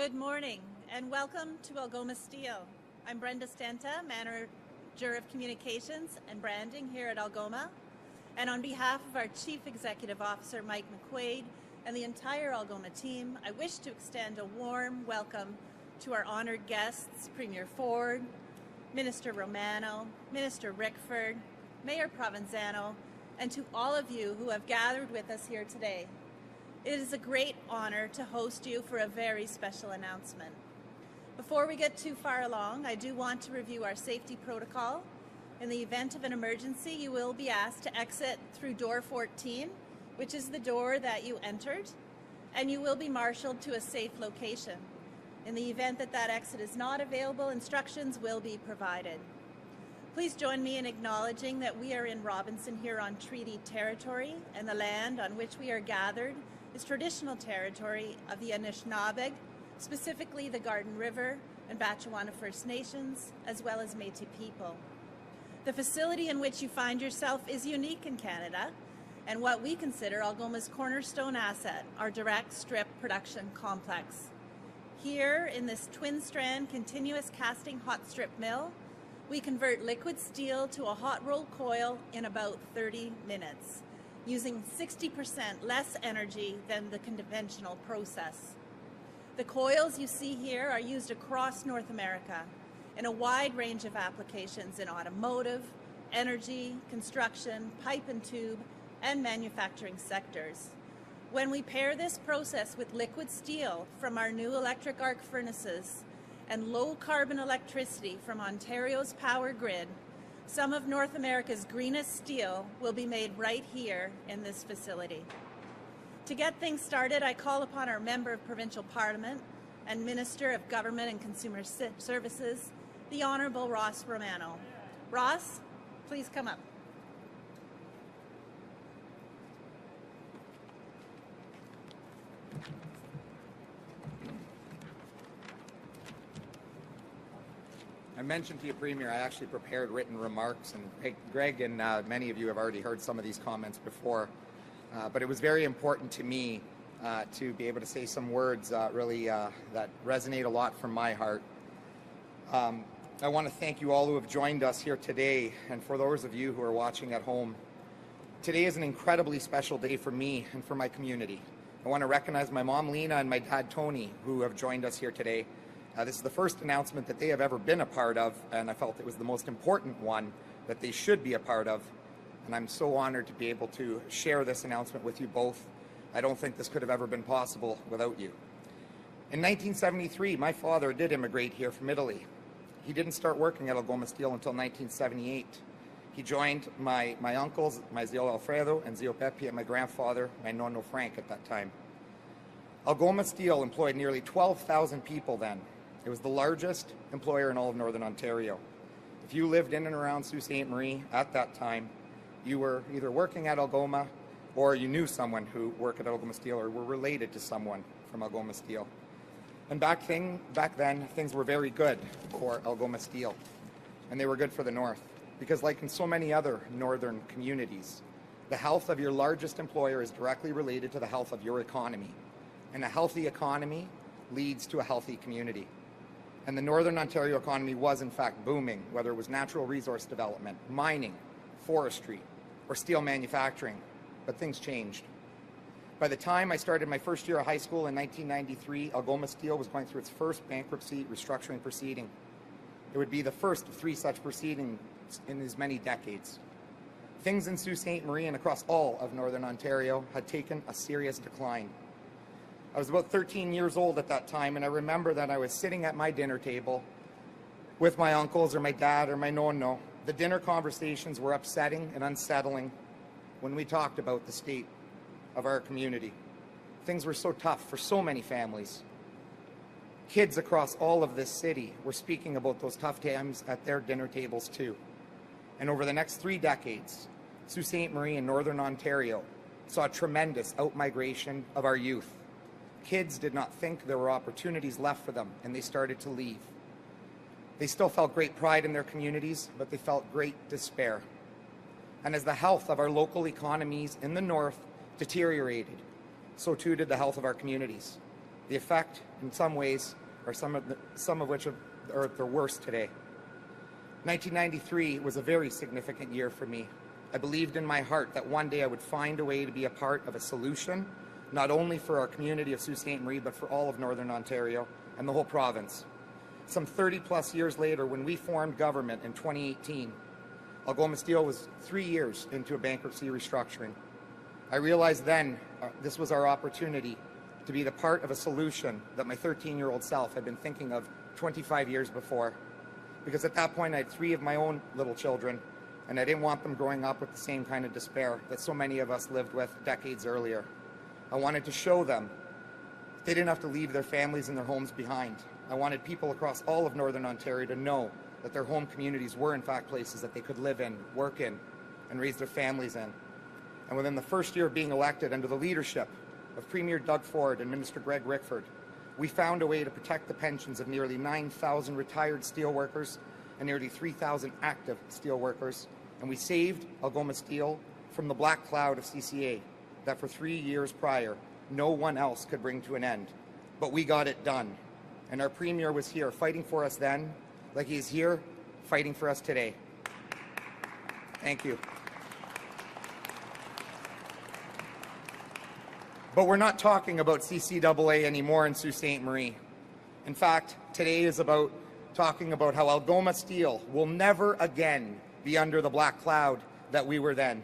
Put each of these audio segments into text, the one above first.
Good morning and welcome to Algoma Steel. I'm Brenda Stenta, Manager of Communications and Branding here at Algoma. And on behalf of our Chief Executive Officer, Mike McQuaid, and the entire Algoma team, I wish to extend a warm welcome to our honored guests, Premier Ford, Minister Romano, Minister Rickford, Mayor Provenzano, and to all of you who have gathered with us here today. It is a great honor to host you for a very special announcement. Before we get too far along, I do want to review our safety protocol. In the event of an emergency, you will be asked to exit through door 14, which is the door that you entered, and you will be marshaled to a safe location. In the event that that exit is not available, instructions will be provided. Please join me in acknowledging that we are in Robinson Huron Treaty territory, and the land on which we are gathered is traditional territory of the Anishinaabe, specifically the Garden River and Batchewana First Nations, as well as Métis people. The facility in which you find yourself is unique in Canada, and what we consider Algoma's cornerstone asset, our direct strip production complex. Here, in this twin-strand continuous casting hot strip mill, we convert liquid steel to a hot roll coil in about 30 minutes. Using 60% less energy than the conventional process. The coils you see here are used across North America in a wide range of applications in automotive, energy, construction, pipe and tube, and manufacturing sectors. When we pair this process with liquid steel from our new electric arc furnaces and low carbon electricity from Ontario's power grid, some of North America's greenest steel will be made right here in this facility. To get things started, I call upon our Member of Provincial Parliament and Minister of Government and Consumer Services, the Honourable Ross Romano. Ross, please come up. I mentioned to you, Premier, I actually prepared written remarks, and Greg and many of you have already heard some of these comments before, but it was very important to me to be able to say some words that resonate a lot from my heart. I want to thank you all who have joined us here today, and for those of you who are watching at home. Today is an incredibly special day for me and for my community. I want to recognize my mom, Lena, and my dad, Tony, who have joined us here today. This is the first announcement that they have ever been a part of, and I felt it was the most important one that they should be a part of. And I'm so honored to be able to share this announcement with you both. I don't think this could have ever been possible without you. In 1973, my father did immigrate here from Italy. He didn't start working at Algoma Steel until 1978. He joined my uncles, my zio Alfredo and zio Pepe, and my grandfather, my nonno Frank at that time. Algoma Steel employed nearly 12,000 people then. It was the largest employer in all of Northern Ontario. If you lived in and around Sault Ste. Marie at that time, you were either working at Algoma or you knew someone who worked at Algoma Steel or were related to someone from Algoma Steel. And back then, things were very good for Algoma Steel, and they were good for the North, because like in so many other northern communities, the health of your largest employer is directly related to the health of your economy, and a healthy economy leads to a healthy community. And the Northern Ontario economy was in fact booming, whether it was natural resource development, mining, forestry, or steel manufacturing, but things changed. By the time I started my first year of high school in 1993, Algoma Steel was going through its first bankruptcy restructuring proceeding. It would be the first of 3 such proceedings in as many decades. Things in Sault Ste. Marie and across all of Northern Ontario had taken a serious decline. I was about 13 years old at that time, and I remember that I was sitting at my dinner table with my uncles or my dad or my nonno. The dinner conversations were upsetting and unsettling when we talked about the state of our community. Things were so tough for so many families. Kids across all of this city were speaking about those tough times at their dinner tables too. And over the next 3 decades, Sault Ste. Marie and Northern Ontario saw a tremendous outmigration of our youth. Kids did not think there were opportunities left for them, and they started to leave. They still felt great pride in their communities, but they felt great despair. And as the health of our local economies in the North deteriorated, so too did the health of our communities. The effect in some ways, or some of which are the worst today. 1993 was a very significant year for me. I believed in my heart that one day I would find a way to be a part of a solution, not only for our community of Sault Ste. Marie, but for all of Northern Ontario and the whole province. Some 30-plus years later, when we formed government in 2018, Algoma Steel was 3 years into a bankruptcy restructuring. I realized then this was our opportunity to be the part of a solution that my 13-year-old self had been thinking of 25 years before. Because at that point, I had 3 of my own little children, and I didn't want them growing up with the same kind of despair that so many of us lived with decades earlier. I wanted to show them they didn't have to leave their families and their homes behind. I wanted people across all of Northern Ontario to know that their home communities were in fact places that they could live in, work in, and raise their families in. And within the first year of being elected, under the leadership of Premier Doug Ford and Minister Greg Rickford, we found a way to protect the pensions of nearly 9,000 retired steelworkers and nearly 3,000 active steelworkers, and we saved Algoma Steel from the black cloud of CCA that for 3 years prior, no one else could bring to an end. But we got it done. And our Premier was here fighting for us then, like he's here fighting for us today. Thank you. But we're not talking about CCAA anymore in Sault Ste. Marie. In fact, today is about talking about how Algoma Steel will never again be under the black cloud that we were then.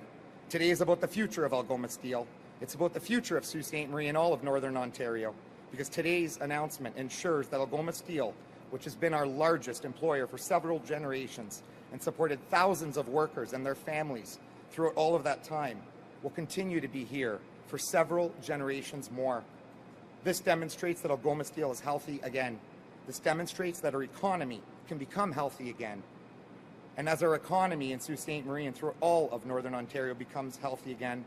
Today is about the future of Algoma Steel. It's about the future of Sault Ste. Marie and all of Northern Ontario, because today's announcement ensures that Algoma Steel, which has been our largest employer for several generations and supported thousands of workers and their families throughout all of that time, will continue to be here for several generations more. This demonstrates that Algoma Steel is healthy again. This demonstrates that our economy can become healthy again. And as our economy in Sault Ste. Marie and through all of Northern Ontario becomes healthy again,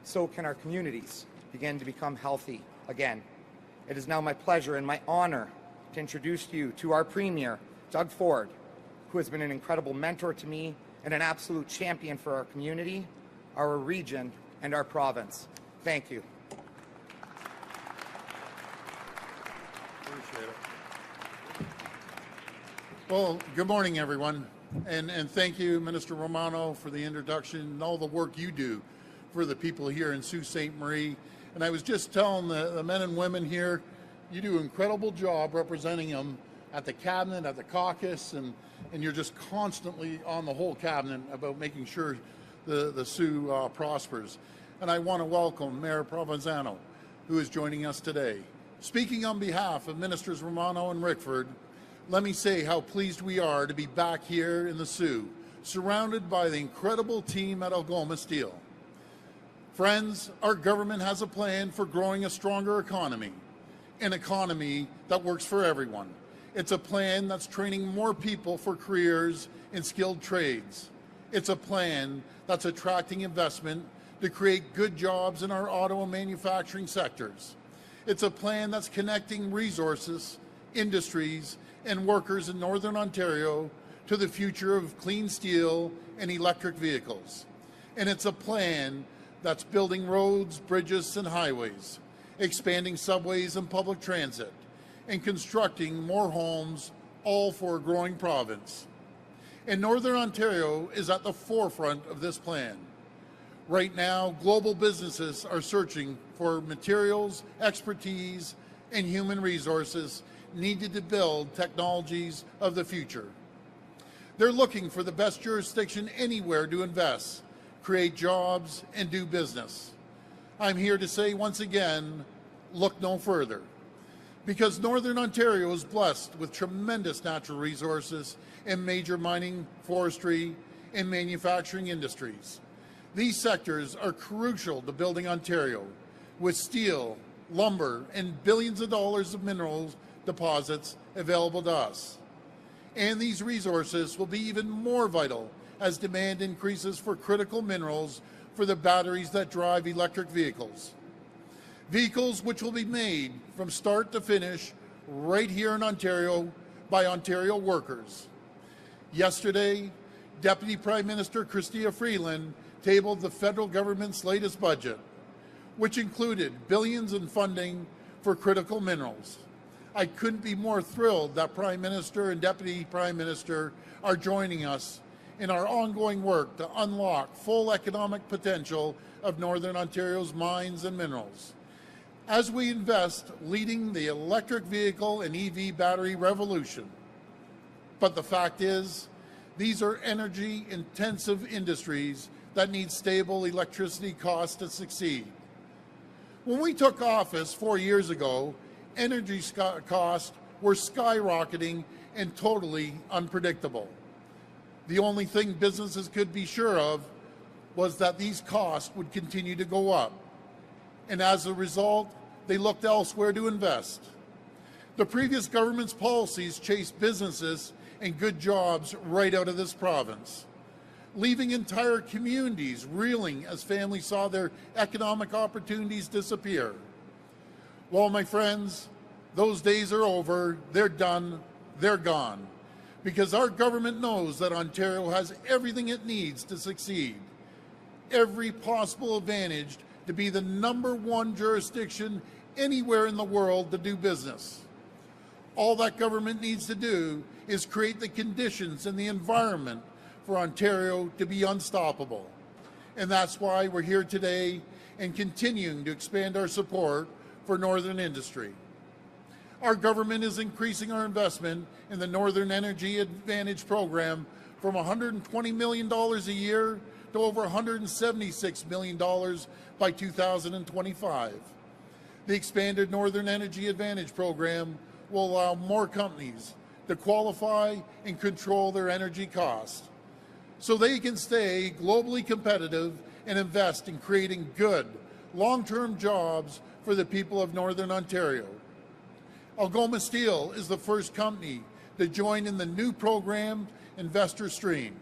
so can our communities begin to become healthy again. It is now my pleasure and my honor to introduce you to our Premier, Doug Ford, who has been an incredible mentor to me and an absolute champion for our community, our region, and our province. Thank you. Appreciate it. Well, good morning, everyone. And thank you, Minister Romano, for the introduction and all the work you do for the people here in Sault Ste. Marie. And I was just telling the men and women here, you do an incredible job representing them at the cabinet, at the caucus, and you're just constantly on the whole cabinet about making sure the Sioux prospers. And I want to welcome Mayor Provenzano, who is joining us today. Speaking on behalf of Ministers Romano and Rickford, let me say how pleased we are to be back here in the Sioux, surrounded by the incredible team at Algoma Steel. Friends, our government has a plan for growing a stronger economy, an economy that works for everyone. It's a plan that's training more people for careers in skilled trades. It's a plan that's attracting investment to create good jobs in our auto and manufacturing sectors. It's a plan that's connecting resources, industries, and workers in Northern Ontario to the future of clean steel and electric vehicles. And it's a plan that's building roads, bridges, and highways, expanding subways and public transit, and constructing more homes, all for a growing province. And Northern Ontario is at the forefront of this plan. Right now, global businesses are searching for materials, expertise, and human resources needed to build technologies of the future. They're looking for the best jurisdiction anywhere to invest, create jobs, and do business. I'm here to say once again, look no further. Because Northern Ontario is blessed with tremendous natural resources in major mining, forestry, and manufacturing industries. These sectors are crucial to building Ontario, with steel, lumber, and billions of dollars of minerals deposits available to us. And these resources will be even more vital as demand increases for critical minerals for the batteries that drive electric vehicles. Vehicles which will be made from start to finish right here in Ontario by Ontario workers. Yesterday, Deputy Prime Minister Chrystia Freeland tabled the federal government's latest budget, which included billions in funding for critical minerals. I couldn't be more thrilled that Prime Minister and Deputy Prime Minister are joining us in our ongoing work to unlock full economic potential of Northern Ontario's mines and minerals. As we invest leading the electric vehicle and EV battery revolution. But the fact is, these are energy-intensive industries that need stable electricity costs to succeed. When we took office 4 years ago, energy costs were skyrocketing and totally unpredictable. The only thing businesses could be sure of was that these costs would continue to go up. And as a result, they looked elsewhere to invest. The previous government's policies chased businesses and good jobs right out of this province, leaving entire communities reeling as families saw their economic opportunities disappear. Well, my friends, those days are over, they're done, they're gone, because our government knows that Ontario has everything it needs to succeed, every possible advantage to be the #1 jurisdiction anywhere in the world to do business. All that government needs to do is create the conditions and the environment for Ontario to be unstoppable. And that's why we're here today and continuing to expand our support for Northern industry. Our government is increasing our investment in the Northern Energy Advantage program from $120 million a year to over $176 million by 2025. The expanded Northern Energy Advantage program will allow more companies to qualify and control their energy costs so they can stay globally competitive and invest in creating good, long-term jobs for the people of Northern Ontario. Algoma Steel is the first company to join in the new program Investor Stream.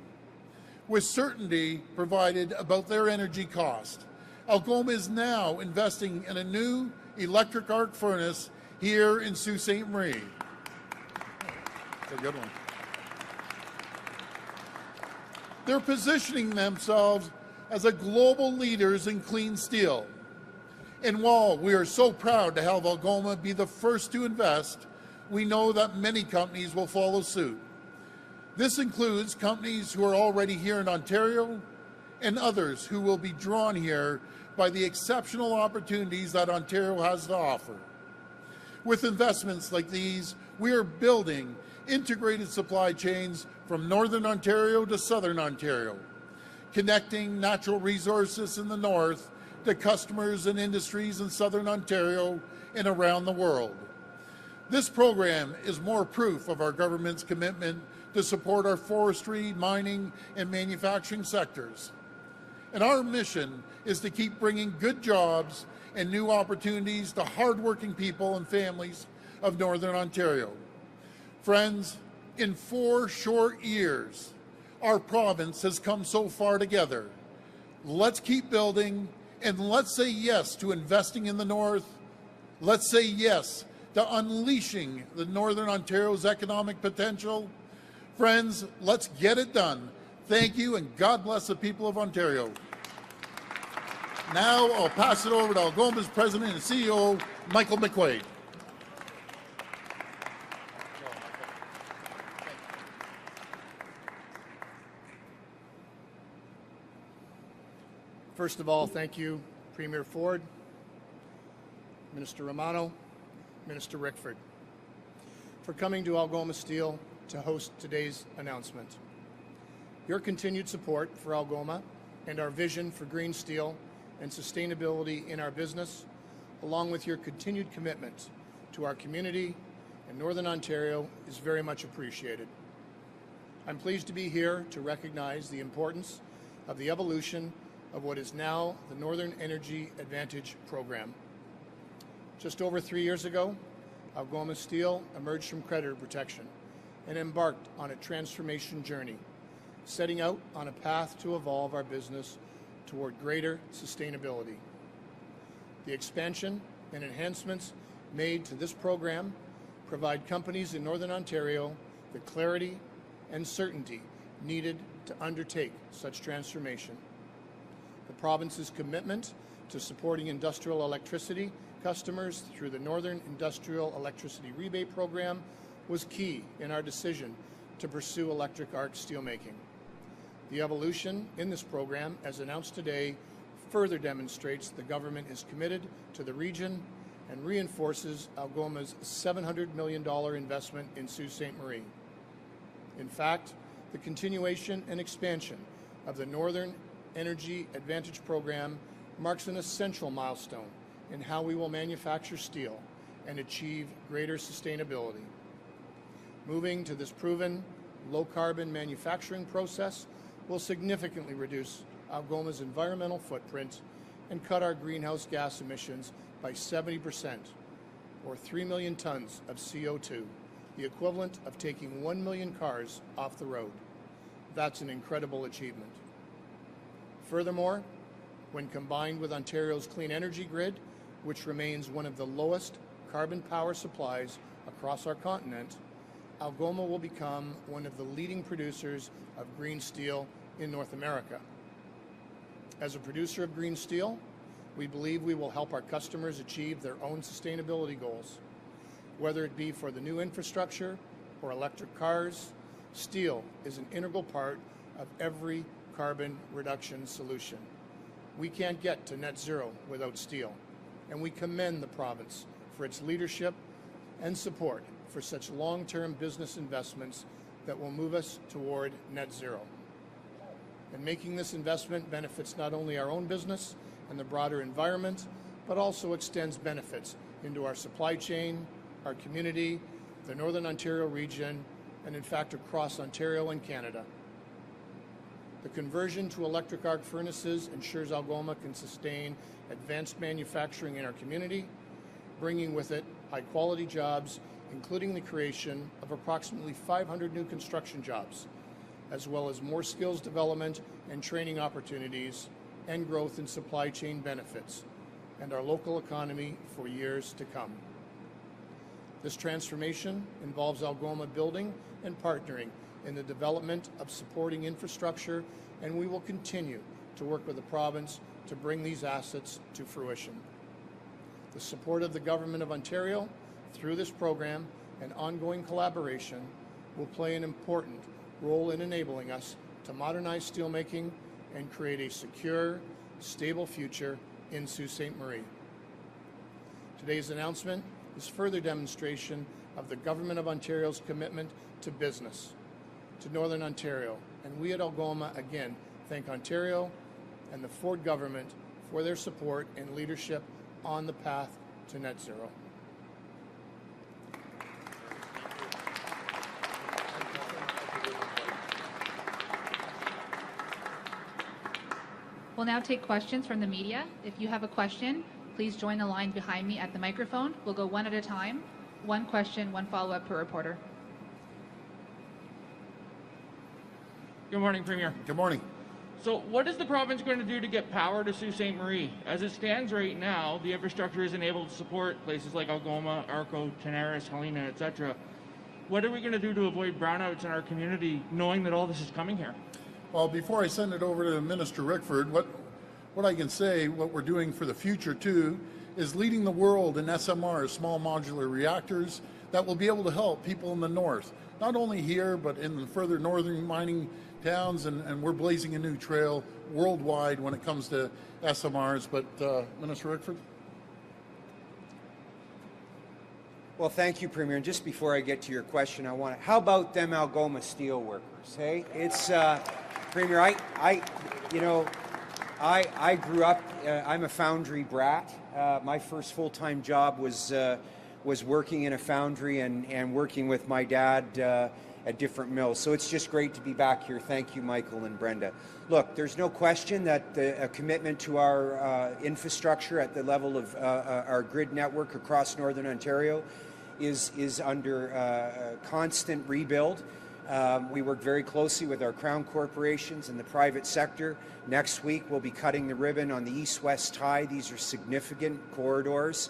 With certainty provided about their energy cost, Algoma is now investing in a new electric arc furnace here in Sault Ste. Marie. That's a good one. They're positioning themselves as a global leaders in clean steel. And while we are so proud to have Algoma be the first to invest, we know that many companies will follow suit. This includes companies who are already here in Ontario and others who will be drawn here by the exceptional opportunities that Ontario has to offer. With investments like these, we are building integrated supply chains from Northern Ontario to Southern Ontario, connecting natural resources in the north to customers and industries in Southern Ontario and around the world. This program is more proof of our government's commitment to support our forestry, mining, and manufacturing sectors. And our mission is to keep bringing good jobs and new opportunities to hardworking people and families of Northern Ontario. Friends, in 4 short years, our province has come so far together. Let's keep building, and let's say yes to investing in the North. Let's say yes to unleashing the Northern Ontario's economic potential. Friends, let's get it done. Thank you, and God bless the people of Ontario. Now I'll pass it over to Algoma's President and CEO, Michael McQuaid. First of all, thank you, Premier Ford, Minister Romano, Minister Rickford, for coming to Algoma Steel to host today's announcement. Your continued support for Algoma and our vision for green steel and sustainability in our business, along with your continued commitment to our community and Northern Ontario, is very much appreciated. I'm pleased to be here to recognize the importance of the evolution of what is now the Northern Energy Advantage program. Just over 3 years ago, Algoma Steel emerged from creditor protection and embarked on a transformation journey, setting out on a path to evolve our business toward greater sustainability. The expansion and enhancements made to this program provide companies in Northern Ontario the clarity and certainty needed to undertake such transformation. The province's commitment to supporting industrial electricity customers through the Northern Industrial Electricity Rebate Program was key in our decision to pursue electric arc steelmaking. The evolution in this program, as announced today, further demonstrates the government is committed to the region and reinforces Algoma's $700 million investment in Sault Ste. Marie. In fact, the continuation and expansion of the Northern Energy Advantage Program marks an essential milestone in how we will manufacture steel and achieve greater sustainability. Moving to this proven, low-carbon manufacturing process will significantly reduce Algoma's environmental footprint and cut our greenhouse gas emissions by 70%, or 3 million tons of CO2, the equivalent of taking 1 million cars off the road. That's an incredible achievement. Furthermore, when combined with Ontario's clean energy grid, which remains one of the lowest carbon power supplies across our continent, Algoma will become one of the leading producers of green steel in North America. As a producer of green steel, we believe we will help our customers achieve their own sustainability goals. Whether it be for the new infrastructure or electric cars, steel is an integral part of every carbon reduction solution. We can't get to net zero without steel, and we commend the province for its leadership and support for such long-term business investments that will move us toward net zero. And making this investment benefits not only our own business and the broader environment, but also extends benefits into our supply chain, our community, the Northern Ontario region, and in fact across Ontario and Canada. The conversion to electric arc furnaces ensures Algoma can sustain advanced manufacturing in our community, bringing with it high-quality jobs, including the creation of approximately 500 new construction jobs, as well as more skills development and training opportunities and growth in supply chain benefits, and our local economy for years to come. This transformation involves Algoma building and partnering in the development of supporting infrastructure, and we will continue to work with the province to bring these assets to fruition. The support of the Government of Ontario through this program and ongoing collaboration will play an important role in enabling us to modernize steelmaking and create a secure, stable future in Sault Ste. Marie. Today's announcement is further demonstration of the Government of Ontario's commitment to business, to Northern Ontario, and we at Algoma again thank Ontario and the Ford government for their support and leadership on the path to net zero. We'll now take questions from the media. If you have a question, please join the line behind me at the microphone. We'll go one at a time. One question, one follow-up per reporter. Good morning, Premier. Good morning. So what is the province going to do to get power to Sault Ste. Marie? As it stands right now, the infrastructure isn't able to support places like Algoma, Arco, Tenaris, Helena, etc. What are we going to do to avoid brownouts in our community, knowing that all this is coming here? Well, before I send it over to Minister Rickford, what I can say, what we're doing for the future too, is leading the world in SMRs, small modular reactors, that will be able to help people in the north, not only here, but in the further northern mining towns, and we're blazing a new trail worldwide when it comes to SMRs. But Minister Rickford? Well, thank you, Premier. And just before I get to your question, how about them Algoma steel workers, hey? It's, Premier, I grew up, I'm a foundry brat. My first full-time job was working in a foundry and working with my dad at different mills. So it's just great to be back here. Thank you, Michael and Brenda. Look, there's no question that a commitment to our infrastructure at the level of our grid network across Northern Ontario is under constant rebuild. We work very closely with our Crown corporations and the private sector. Next week, we'll be cutting the ribbon on the east-west tie. These are significant corridors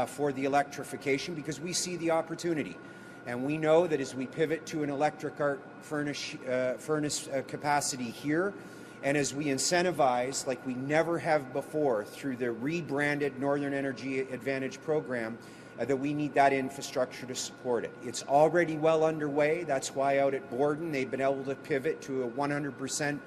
for the electrification because we see the opportunity. And we know that as we pivot to an electric arc furnace capacity here And as we incentivize, like we never have before, through the rebranded Northern Energy Advantage program, that we need that infrastructure to support it. It's already well underway. That's why out at Borden, they've been able to pivot to a 100%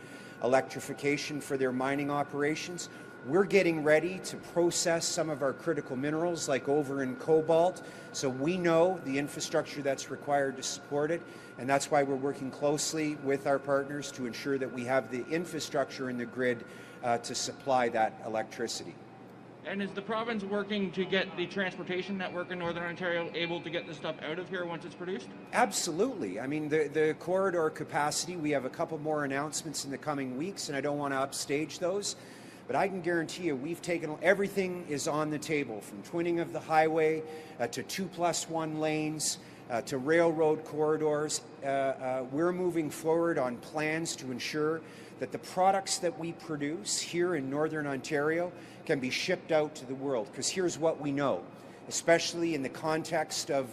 electrification for their mining operations. We're getting ready to process some of our critical minerals, like over in cobalt, so we know the infrastructure that's required to support it, and that's why we're working closely with our partners to ensure that we have the infrastructure in the grid to supply that electricity. And is the province working to get the transportation network in Northern Ontario able to get the stuff out of here once it's produced? Absolutely. I mean, the corridor capacity, we have a couple more announcements in the coming weeks, and I don't want to upstage those. But I can guarantee you, we've taken, everything is on the table, from twinning of the highway to 2+1 lanes to railroad corridors. We're moving forward on plans to ensure that the products that we produce here in Northern Ontario can be shipped out to the world. Because here's what we know, especially in the context of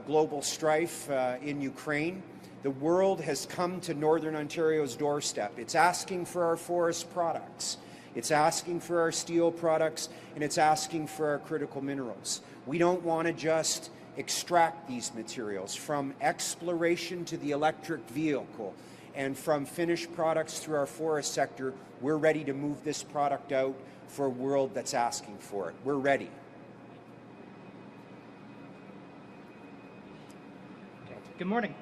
global strife in Ukraine. The world has come to Northern Ontario's doorstep. It's asking for our forest products. It's asking for our steel products, and it's asking for our critical minerals. We don't want to just extract these materials. From exploration to the electric vehicle, and from finished products through our forest sector, we're ready to move this product out for a world that's asking for it. We're ready. Good morning.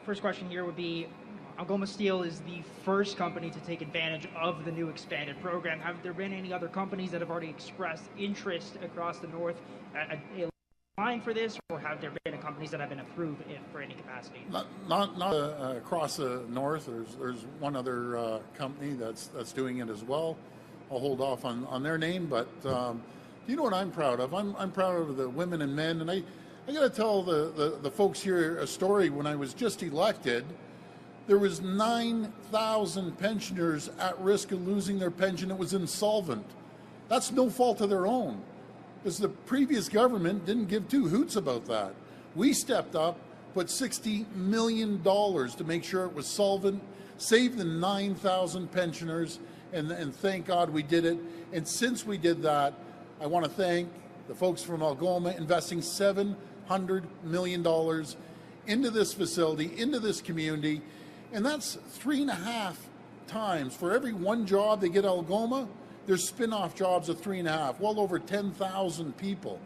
First question here would be, Algoma Steel is the first company to take advantage of the new expanded program. Have there been any other companies that have already expressed interest across the north applying for this, or have there been companies that have been approved for any capacity? Not across the north. There's one other company that's doing it as well. I'll hold off on their name, but you know what I'm proud of? I'm proud of the women and men, and I got to tell the folks here a story. When I was just elected, there was 9,000 pensioners at risk of losing their pension. It was insolvent. That's no fault of their own, because the previous government didn't give two hoots about that. We stepped up, put $60 million to make sure it was solvent, saved the 9,000 pensioners, and thank God we did it. And since we did that, I want to thank the folks from Algoma investing $700 million into this facility, into this community, and that's 3.5 times. For every one job they get at Algoma, there's spin-off jobs of 3.5, well over 10,000 people.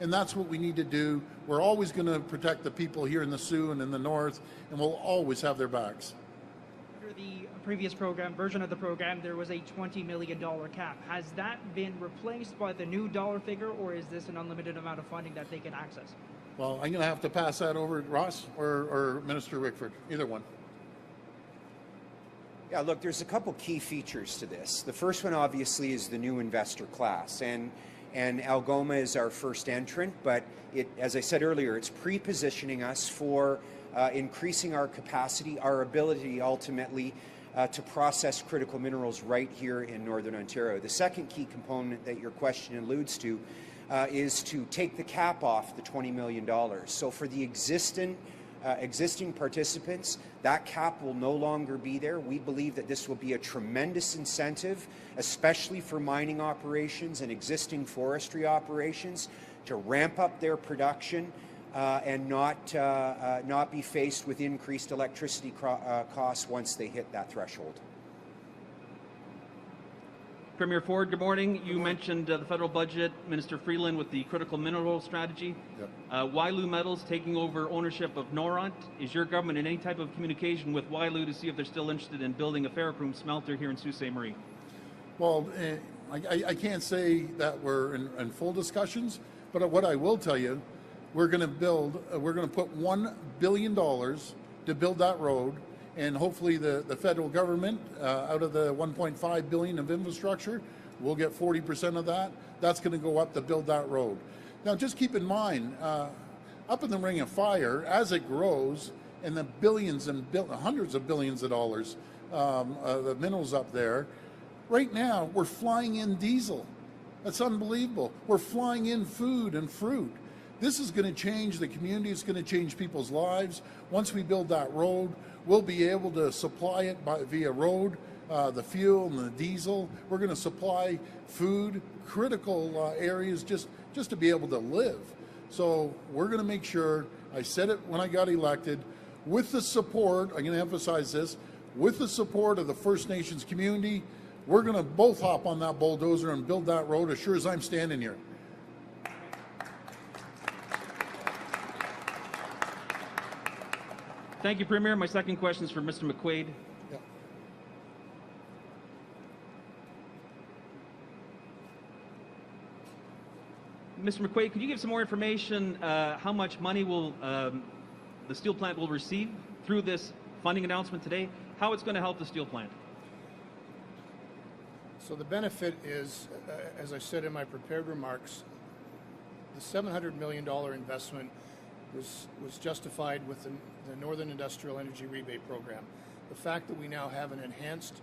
And that's what we need to do. We're always going to protect the people here in the Soo and in the north, and we'll always have their backs. Under the previous version of the program, there was a $20 million cap. Has that been replaced by the new dollar figure, or is this an unlimited amount of funding that they can access? Well, I'm going to have to pass that over to Ross or Minister Rickford, either one. Yeah, look, there's a couple key features to this. The first one, obviously, is the new investor class, and Algoma is our first entrant, but as I said earlier, it's pre-positioning us for increasing our capacity, our ability ultimately to process critical minerals right here in Northern Ontario. The second key component that your question alludes to is to take the cap off the $20 million. So for the existing participants, that cap will no longer be there. We believe that this will be a tremendous incentive, especially for mining operations and existing forestry operations, to ramp up their production and not be faced with increased electricity costs once they hit that threshold. Premier Ford, good morning. You mentioned the federal budget, Minister Freeland with the critical mineral strategy. Yep. Wyloo Metals taking over ownership of Noront. Is your government in any type of communication with Wyloo to see if they're still interested in building a ferrochrome smelter here in Sault Ste. Marie? Well, I can't say that we're in full discussions, but what I will tell you, we're going to put $1 billion to build that road. And hopefully the federal government, out of the $1.5 billion of infrastructure, we'll get 40% of that. That's going to go up to build that road. Now, just keep in mind, up in the Ring of Fire, as it grows, and the billions and hundreds of billions of dollars, the minerals up there, right now we're flying in diesel. That's unbelievable. We're flying in food and fruit. This is going to change the community. It's going to change people's lives. Once we build that road, we'll be able to supply it via road the fuel and the diesel. We're going to supply food, critical areas just to be able to live. So we're going to make sure, I said it when I got elected, with the support, I'm going to emphasize this, with the support of the First Nations community, we're going to both hop on that bulldozer and build that road as sure as I'm standing here. Thank you, Premier. My second question is for Mr. McQuaid. Yeah. Mr. McQuaid, could you give some more information how much money will the steel plant will receive through this funding announcement today? How it's going to help the steel plant? So the benefit is, as I said in my prepared remarks, the $700 million investment was justified with the Northern Industrial Energy Rebate Program. The fact that we now have an enhanced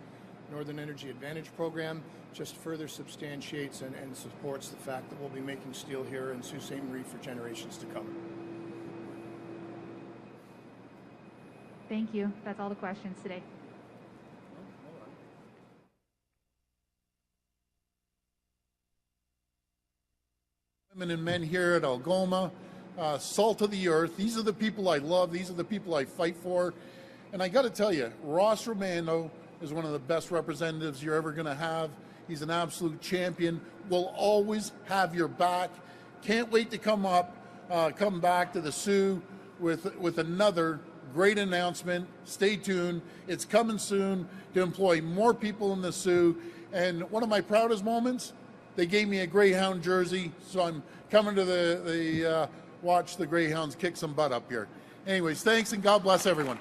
Northern Energy Advantage Program just further substantiates and supports the fact that we'll be making steel here in Sault Ste. Marie for generations to come. Thank you. That's all the questions today. Women and men here at Algoma, salt of the earth. These are the people I love. These are the people I fight for. And I got to tell you, Ross Romano is one of the best representatives you're ever going to have. He's an absolute champion. We'll always have your back. Can't wait to come back to the Sioux with another great announcement. Stay tuned. It's coming soon to employ more people in the Sioux. And one of my proudest moments, they gave me a Greyhound jersey, so I'm coming to watch the Greyhounds kick some butt up here. Anyways, thanks and God bless everyone.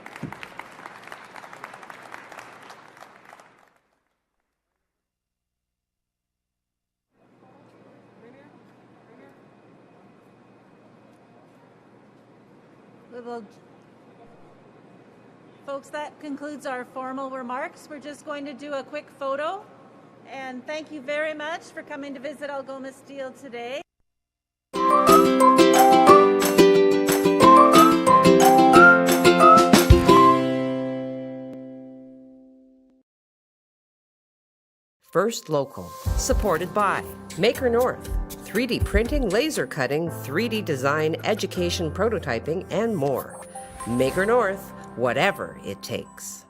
Folks, that concludes our formal remarks. We're just going to do a quick photo. And thank you very much for coming to visit Algoma Steel today. First Local, supported by Maker North, 3D printing, laser cutting, 3D design, education, prototyping, and more. Maker North, whatever it takes.